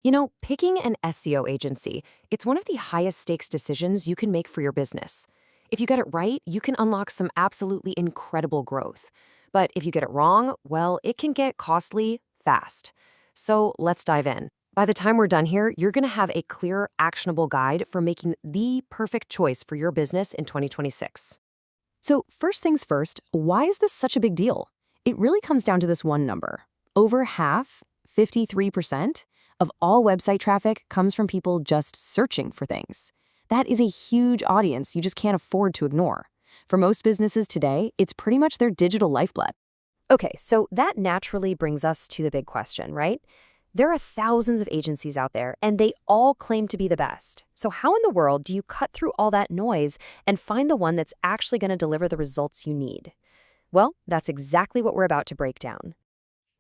You know, picking an SEO agency, it's one of the highest stakes decisions you can make for your business. If you get it right, you can unlock some absolutely incredible growth. But if you get it wrong, well, it can get costly fast. So let's dive in. By the time we're done here, you're going to have a clear, actionable guide for making the perfect choice for your business in 2026. So, first things first, why is this such a big deal? It really comes down to this one number. Over half, 53%, of all website traffic comes from people just searching for things. That is a huge audience you just can't afford to ignore. For most businesses today, it's pretty much their digital lifeblood. Okay, so that naturally brings us to the big question, right? There are thousands of agencies out there, and they all claim to be the best. So how in the world do you cut through all that noise and find the one that's actually going to deliver the results you need? Well, that's exactly what we're about to break down.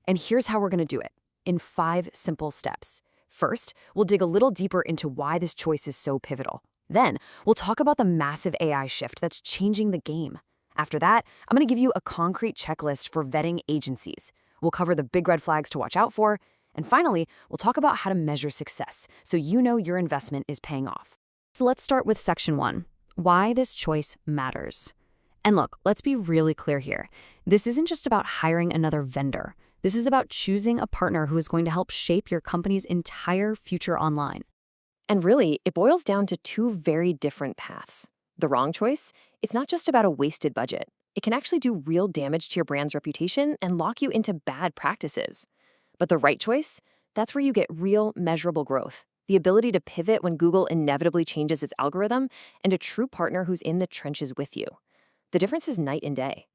And here's how we're going to do it, in 5 simple steps. First, we'll dig a little deeper into why this choice is so pivotal. Then, we'll talk about the massive AI shift that's changing the game. After that, I'm going to give you a concrete checklist for vetting agencies. We'll cover the big red flags to watch out for. And finally, we'll talk about how to measure success so you know your investment is paying off. So let's start with section 1, why this choice matters. And look, let's be really clear here. This isn't just about hiring another vendor. This is about choosing a partner who is going to help shape your company's entire future online. And really, it boils down to 2 very different paths. The wrong choice, it's not just about a wasted budget. It can actually do real damage to your brand's reputation and lock you into bad practices. But the right choice, that's where you get real, measurable growth, the ability to pivot when Google inevitably changes its algorithm, and a true partner who's in the trenches with you. The difference is night and day.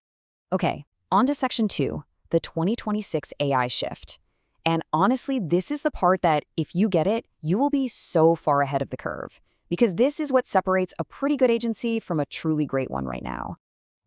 Okay, on to section 2, the 2026 AI shift. And honestly, this is the part that, if you get it, you will be so far ahead of the curve. Because this is what separates a pretty good agency from a truly great one right now.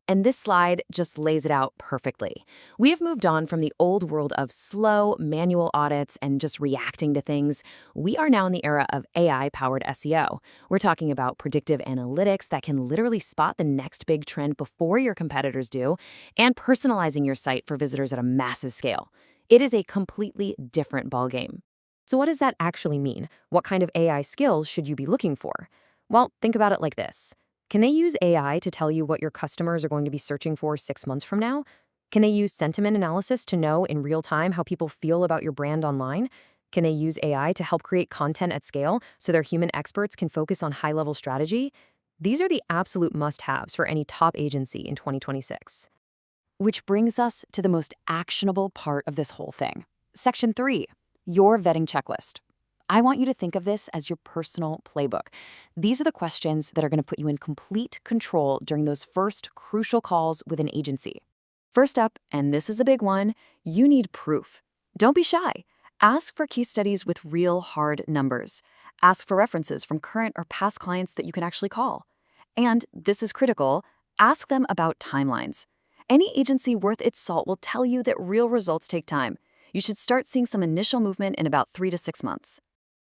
And this slide just lays it out perfectly. We have moved on from the old world of slow, manual audits and just reacting to things. We are now in the era of AI-powered SEO. We're talking about predictive analytics that can literally spot the next big trend before your competitors do, and personalizing your site for visitors at a massive scale. It is a completely different ballgame. So what does that actually mean? What kind of AI skills should you be looking for? Well, think about it like this. Can they use AI to tell you what your customers are going to be searching for 6 months from now? Can they use sentiment analysis to know in real time how people feel about your brand online? Can they use AI to help create content at scale so their human experts can focus on high-level strategy? These are the absolute must-haves for any top agency in 2026. Which brings us to the most actionable part of this whole thing. Section 3, your vetting checklist. I want you to think of this as your personal playbook. These are the questions that are going to put you in complete control during those first crucial calls with an agency. First up, and this is a big one, you need proof. Don't be shy. Ask for case studies with real hard numbers. Ask for references from current or past clients that you can actually call. And this is critical, ask them about timelines. Any agency worth its salt will tell you that real results take time. You should start seeing some initial movement in about 3 to 6 months.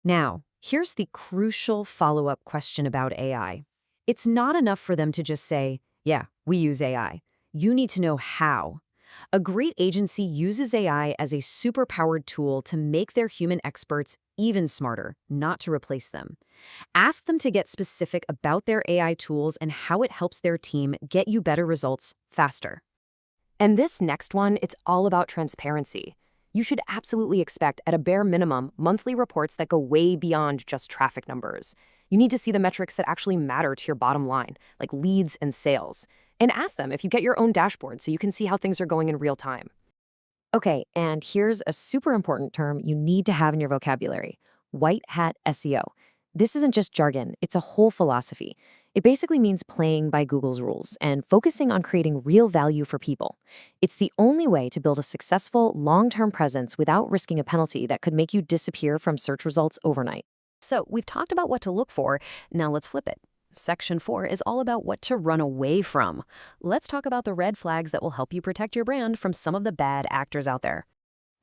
Now, here's the crucial follow-up question about AI. It's not enough for them to just say, yeah, we use AI. You need to know how. A great agency uses AI as a super-powered tool to make their human experts even smarter, not to replace them. Ask them to get specific about their AI tools and how it helps their team get you better results faster. And this next one, it's all about transparency. You should absolutely expect, at a bare minimum, monthly reports that go way beyond just traffic numbers. You need to see the metrics that actually matter to your bottom line, like leads and sales. And ask them if you get your own dashboard so you can see how things are going in real time. Okay, and here's a super important term you need to have in your vocabulary: white hat SEO. This isn't just jargon, it's a whole philosophy. It basically means playing by Google's rules and focusing on creating real value for people. It's the only way to build a successful, long-term presence without risking a penalty that could make you disappear from search results overnight. So we've talked about what to look for, now let's flip it. Section 4 is all about what to run away from. Let's talk about the red flags that will help you protect your brand from some of the bad actors out there.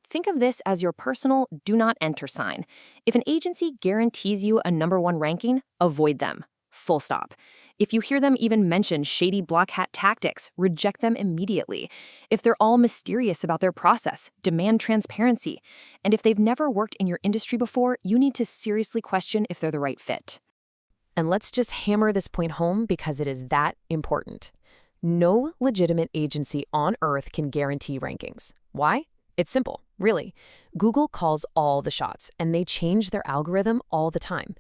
Think of this as your personal do not enter sign. If an agency guarantees you a #1 ranking, avoid them. Full stop. If you hear them even mention shady black hat tactics, reject them immediately. If they're all mysterious about their process, demand transparency. And if they've never worked in your industry before, you need to seriously question if they're the right fit. And let's just hammer this point home because it is that important. No legitimate agency on Earth can guarantee rankings. Why? It's simple, really. Google calls all the shots, and they change their algorithm all the time.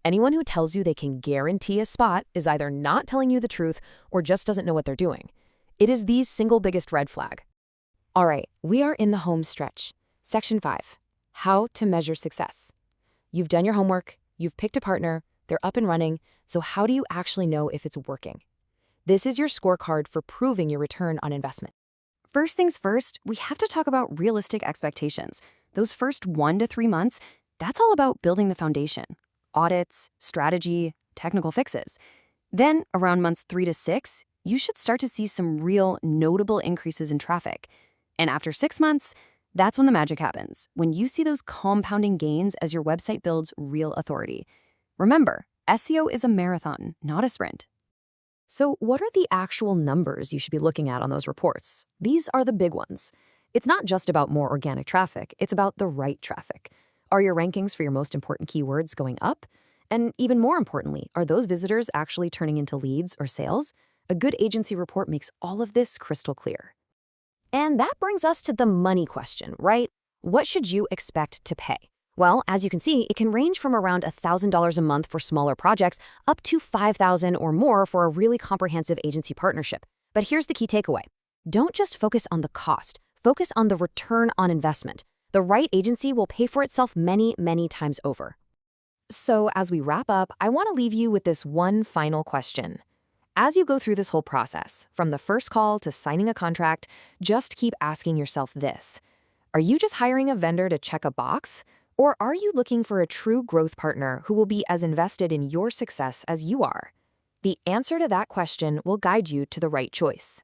Anyone who tells you they can guarantee a spot is either not telling you the truth or just doesn't know what they're doing. It is the single biggest red flag. All right, we are in the home stretch. Section 5, how to measure success. You've done your homework, you've picked a partner, they're up and running, so how do you actually know if it's working? This is your scorecard for proving your return on investment. First things first, we have to talk about realistic expectations. Those first 1 to 3 months, that's all about building the foundation. Audits, strategy, technical fixes. Then, around months 3 to 6, you should start to see some real, notable increases in traffic. And after 6 months, that's when the magic happens, when you see those compounding gains as your website builds real authority. Remember, SEO is a marathon, not a sprint. So what are the actual numbers you should be looking at on those reports? These are the big ones. It's not just about more organic traffic, it's about the right traffic. Are your rankings for your most important keywords going up? And even more importantly, are those visitors actually turning into leads or sales? A good agency report makes all of this crystal clear. And that brings us to the money question, right? What should you expect to pay? Well, as you can see, it can range from around $1,000 a month for smaller projects up to $5,000 or more for a really comprehensive agency partnership. But here's the key takeaway. Don't just focus on the cost, focus on the return on investment. The right agency will pay for itself many, many times over. So as we wrap up, I want to leave you with this one final question. As you go through this whole process, from the first call to signing a contract, just keep asking yourself this. Are you just hiring a vendor to check a box? Or are you looking for a true growth partner who will be as invested in your success as you are? The answer to that question will guide you to the right choice.